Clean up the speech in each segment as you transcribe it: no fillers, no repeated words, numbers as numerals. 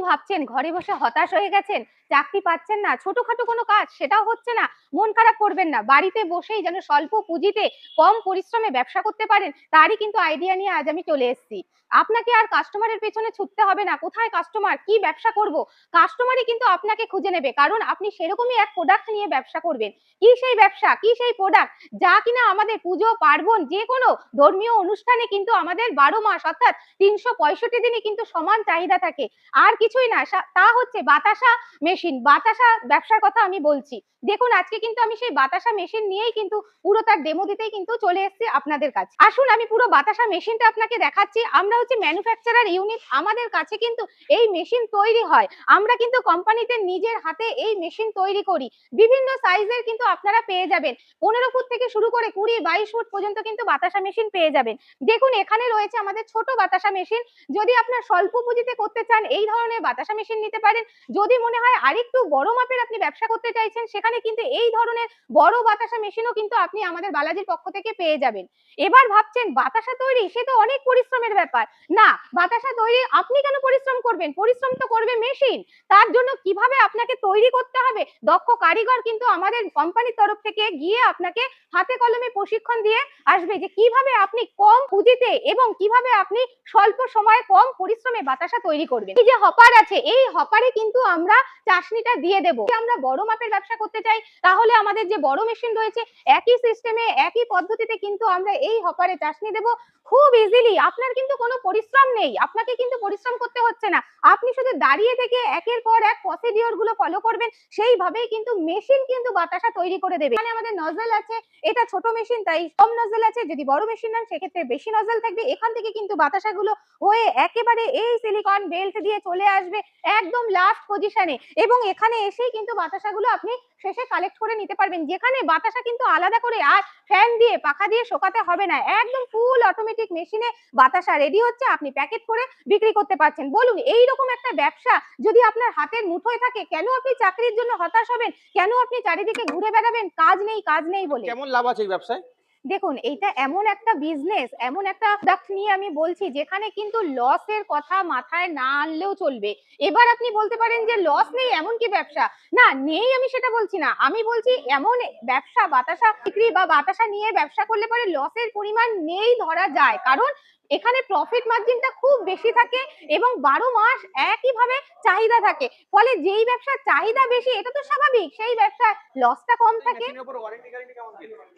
ভাবছেন ঘরে বসে হতাশ হয়ে গেছেন, চাকরি পাচ্ছেন না, ছোটখাটো কোনো কাজ সেটাও হচ্ছে না, মন খারাপ করবেন না। বাড়িতে বসেই যেন স্বল্প পুঁজিতে কম পরিশ্রমে ব্যবসা করতে পারেন, তারই কিন্তু আইডিয়া নিয়ে আজ আমি চলে এসেছি। আপনাকে আর কাস্টমারের পেছনে ছুটতে হবে না, কোথায় কাস্টমার, কি ব্যবসা করব, কাস্টমারই কিন্তু আপনাকে খুঁজে নেবে। কারণ আপনি সেরকমই এক প্রোডাক্ট নিয়ে ব্যবসা করবেন। কি সেই ব্যবসা, কি সেই প্রোডাক্ট, যা কিনা আমাদের পুজো পার্বণ যে কোনো ধর্মীয় অনুষ্ঠানে কিন্তু আমাদের 12 মাস অর্থাৎ 365 দিনই কিন্তু সমান চাহিদা থাকে। আর কিছুই না, তা হচ্ছে বাতাসা মেশিন। বাতাসা ব্যবসার কথা আমি বলছি। দেখুন আজকে কিন্তু আমি সেই বাতাসা মেশিন নিয়েই কিন্তু পুরো তার ডেমো দিতেই কিন্তু চলে এসেছি আপনাদের কাছে। আসুন আমি পুরো বাতাসা মেশিনটা আপনাকে দেখাচ্ছি। আমরা হচ্ছে ম্যানুফ্যাকচারার ইউনিট, আমাদের কাছে কিন্তু এই মেশিন তৈরি হয়। আমরা কিন্তু কোম্পানিতে নিজের হাতে এই মেশিন তৈরি করি। বিভিন্ন সাইজের কিন্তু আপনারা পেয়ে যাবেন। 15 ফুট থেকে শুরু করে 20-22 ফুট পর্যন্ত কিন্তু বাতাসা মেশিন পেয়ে যাবেন। দেখুন এখানে রয়েছে আমাদের ছোট বাতাসা মেশিন। যদি আপনার স্বল্প পুঁজিতে করতে চান এই ধরনের বাতাসা মেশিন নিতে পারেন। যদি মনে হয় আরেকটু বড় মাপের আপনি ব্যবসা করতে চাইছেন, সেখানে কিন্তু এই ধরনের বড় বাতাসা মেশিনও কিন্তু আপনি আমাদের বালাজির পক্ষ থেকে পেয়ে যাবেন। এবার ভাবছেন বাতাসা তৈরি সে তো অনেক পরিশ্রমের ব্যাপার। না, বাতাসা তৈরি আপনি কেন পরিশ্রম করবেন? পরিশ্রম তো করবে মেশিন। তার জন্য কিভাবে আপনাকে তৈরি করতে হবে, দক্ষ কারিগর কিন্তু আমাদের কোম্পানির তরফ থেকে গিয়ে আপনাকে হাতে কলমে প্রশিক্ষণ দিয়ে আসবে যে কিভাবে আপনি কম পুঁজিতে এবং কিভাবে আপনি স্বল্প সময়ে কম পরিশ্রমে বাতাসা তৈরি করবেন। এই যে হপার আছে, এই হপারে কিন্তু আমরা চাশনিটা দিয়ে দেব। যদি আমরা বড় মাপের ব্যবসা করতে চাই তাহলে আমাদের যে বড় মেশিন রয়েছে একই সিস্টেমে একই পদ্ধতিতে কিন্তু আমরা এই হপারে চাশনি দেব খুব ইজিলি। আপনার কিন্তু কোনো পরিশ্রম নেই, আপনাকে কিন্তু পরিশ্রম করতে হচ্ছে না। আপনি শুধু দাঁড়িয়ে থেকে একের পর এক প্রসিডিওর গুলো ফলো করবেন, সেইভাবেই কিন্তু মেশিন কিন্তু বাতাসা তৈরি করে দেবে। এখানে আমাদের নজল আছে, এটা ছোট মেশিন তাই কম নজল আছে। যদি বড় মেশিন নেন সেক্ষেত্রে বেশি নজল থাকবে। এখান থেকে কিন্তু বাতাসাগুলো হয়ে একেবারে এই সিলিকন বেল্ট দিয়ে চলে আসবে একদম লাস্ট পজিশনে, এবং এখানে এসেই কিন্তু বাতাসাগুলো আপনি শেষে কালেক্ট করে নিতে পারবেন। যেখানে বাতাসা কিন্তু আলাদা করে আর ফ্যান দিয়ে পাখা দিয়ে শোকাতে হবে না, একদম ফুল অটোমেটিক মেশিনে বাতাসা রেডি হচ্ছে, আপনি প্যাকেট করে বিক্রি করতে পারছেন। বলুন এইরকম একটা ব্যবসা যদি আপনার হাতের মুঠোয় থাকে, কেন আপনি চাকরির জন্য হতাশ হবেন? কেন আপনি চারিদিকে ঘুরে বেড়াবেন কাজ নেই কাজ নেই বলে? কেমন লাভ আছে এই ব্যবসায়? দেখুন এইটা এমন একটা বিজনেস, এমন একটা প্রোডাক্ট নিয়ে আমি বলছি যেখানে কিন্তু লসের কথা মাথায় না আনলেও চলবে। এবার আপনি বলতে পারেন যে লস নেই এমন কি ব্যবসা? না নেই, আমি সেটা বলছি না। আমি বলছি এমন ব্যবসা বাতাসা বিক্রি বা বাতাসা নিয়ে ব্যবসা করলে পরে লসের পরিমাণ নেই ধরা যায়। কারণ এখানে প্রফিট মার্জিনটা খুব বেশি থাকে এবং 12 মাস একইভাবে চাহিদা থাকে। ফলে যেই ব্যবসার চাহিদা বেশি এটা তো স্বাভাবিক, সেই ব্যবসায় লসটা কম থাকে।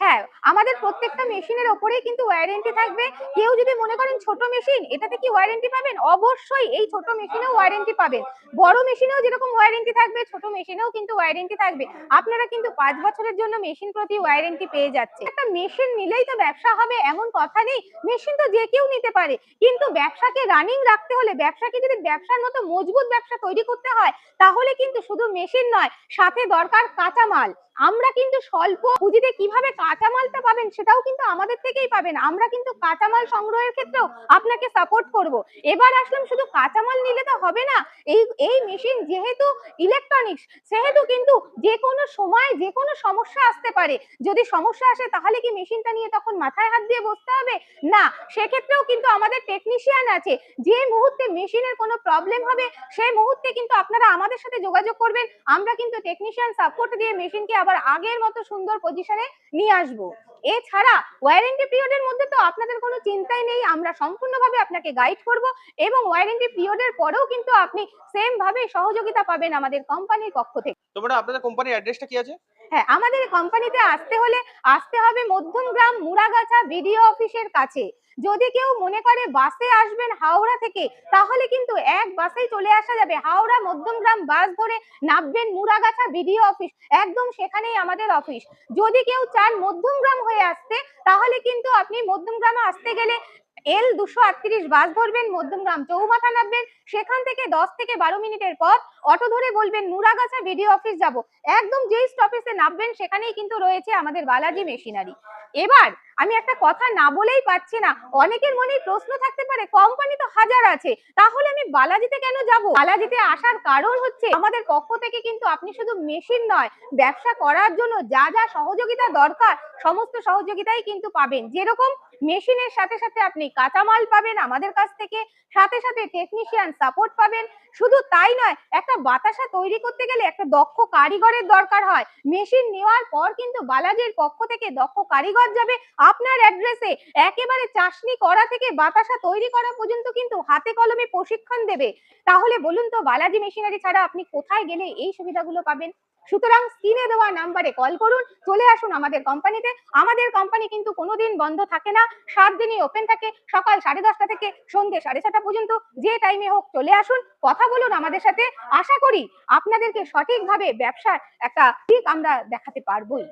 হ্যাঁ, আমাদের প্রত্যেকটা মেশিনের ওপরেই কিন্তু ওয়ারেন্টি থাকবে। কেউ যদি মনে করেন ছোট মেশিন এটাতে কি ওয়ারেন্টি পাবেন, অবশ্যই এই ছোট মেশিনেও ওয়ারেন্টি পাবেন। বড় মেশিনেও যেরকম ওয়ারেন্টি থাকবে ছোট মেশিনেও কিন্তু ওয়ারেন্টি থাকবে। আপনারা কিন্তু 5 বছরের জন্য মেশিন প্রতি ওয়ারেন্টি পেয়ে যাচ্ছে। একটা মেশিন নিলেই তো ব্যবসা হবে এমন কথা নেই, মেশিন তো যে কেউ নিতে পারে। কিন্তু ব্যবসাকে রানিং রাখতে হলে, ব্যবসাকে যদি ব্যবসার মতো মজবুত ব্যবসা তৈরি করতে হয়, তাহলে কিন্তু শুধু মেশিন নয়, সাথে দরকার কাঁচামাল। আমরা কিন্তু স্বল্প পুঁজিতে কিভাবে কাঁচামালটা পাবেন সেটাও কিন্তু আমাদের থেকেই পাবেন। আমরা কিন্তু কাঁচামাল সংগ্রহের ক্ষেত্রেও আপনাকে সাপোর্ট করব। এবার আসলাম শুধু কাঁচামাল নিলে তো হবে না, এই মেশিন যেহেতু ইলেকট্রনিক্স সেহেতু কিন্তু যে কোনো সময় যে কোনো সমস্যা আসতে পারে। যদি সমস্যা আসে তাহলে কি মেশিনটা নিয়ে তখন মাথায় হাত দিয়ে বসতে হবে? না, সেক্ষেত্রেও কিন্তু আমাদের টেকনিশিয়ান আছে। যে মুহূর্তে মেশিনের কোনো প্রবলেম হবে সেই মুহূর্তে কিন্তু আপনারা আমাদের সাথে যোগাযোগ করবেন, আমরা কিন্তু টেকনিশিয়ান সাপোর্ট দিয়ে মেশিনকে আবার আগের মতো সুন্দর পজিশনে নিয়ে আসবো। এছাড়া ওয়ারেন্টি পিরিয়ডের মধ্যে তো আপনাদের কোনো চিন্তাই নেই, আমরা সম্পূর্ণভাবে আপনাকে গাইড করব এবং ওয়ারেন্টি পিরিয়ডের পরেও কিন্তু আপনি সেম ভাবে সহযোগিতা পাবেন আমাদের কোম্পানির পক্ষ থেকে। তো ম্যাডাম আপনাদের কোম্পানির অ্যাড্রেসটা কি আছে? হ্যাঁ, আমাদের কোম্পানিতে আসতে হলে আসতে হবে মধ্যমগ্রাম মুড়াগাছা বিডিও অফিসের কাছে। যদি কেউ মনে করে বাসে আসবেন হাওড়া থেকে, তাহলে কিন্তু এক বাসেই চলে আসা যাবে। হাওড়া মধ্যমগ্রাম বাস ধরে নামবেন মুড়াগাছা বিডিও অফিস, একদম সেখানেই আমাদের অফিস। যদি কেউ চান মধ্যমগ্রাম হয়ে আসতে, তাহলে কিন্তু আপনি মধ্যমগ্রামে আসতে গেলে L238 বাস ধরবেন, মধ্যমগ্রাম চৌমাথা নামবেন, সেখান থেকে 10 থেকে 12 মিনিটের পথ অটো ধরে বলবেন মুড়াগাছা বিডিও অফিস যাব। একদম যেই স্টপেজে নামবেন সেখানেই কিন্তু রয়েছে আমাদের বালাজি মেশিনারি। এবার আমি একটা কথা না বলেই পাচ্ছি না, অনেকের মনে প্রশ্ন থাকতে পারে কোম্পানি তো হাজার আছে, তাহলে আমি বালাজিতে কেন যাব? বালাজিতে আসার কারণ হচ্ছে আমাদের পক্ষ থেকে কিন্তু আপনি শুধু মেশিন নয়, ব্যবসা করার জন্য যা যা সহযোগিতা দরকার সমস্ত সহযোগিতাই কিন্তু পাবেন। যেরকম মেশিনের সাথে সাথে আপনি কাঁচামাল পাবেন আমাদের কাছ থেকে, সাথে সাথে টেকনিশিয়ান সাপোর্ট পাবেন। শুধু তাই নয়, একটা বাতাসা তৈরি করতে গেলে একটা দক্ষ কারিগরের দরকার হয়। মেশিন নেওয়ার পর কিন্তু বালাজির পক্ষ থেকে দক্ষ কারিগর যাবে আপনার অ্যাড্রেসে, একেবারে চাষনি করা থেকে বাতাসা তৈরি করা পর্যন্ত কিন্তু হাতে কলমে প্রশিক্ষণ দেবে। তাহলে বলুন তো বালাজি মেশিনারি ছাড়া আপনি কোথায় গেলে এই সুবিধাগুলো পাবেন? সুতরাং স্ক্রিনে দেওয়া নাম্বারে কল করুন, চলে আসুন আমাদের কোম্পানিতে। আমাদের কোম্পানি কিন্তু কোনোদিন বন্ধ থাকে না, 7 দিনই ওপেন থাকে, সকাল 10:30 থেকে সন্ধ্যে 6:30 পর্যন্ত। যে টাইমে হোক চলে আসুন, কথা বলুন আমাদের সাথে। আশা করি আপনাদেরকে সঠিকভাবে ব্যবসার একটা দিক আমরা দেখাতে পারবোই।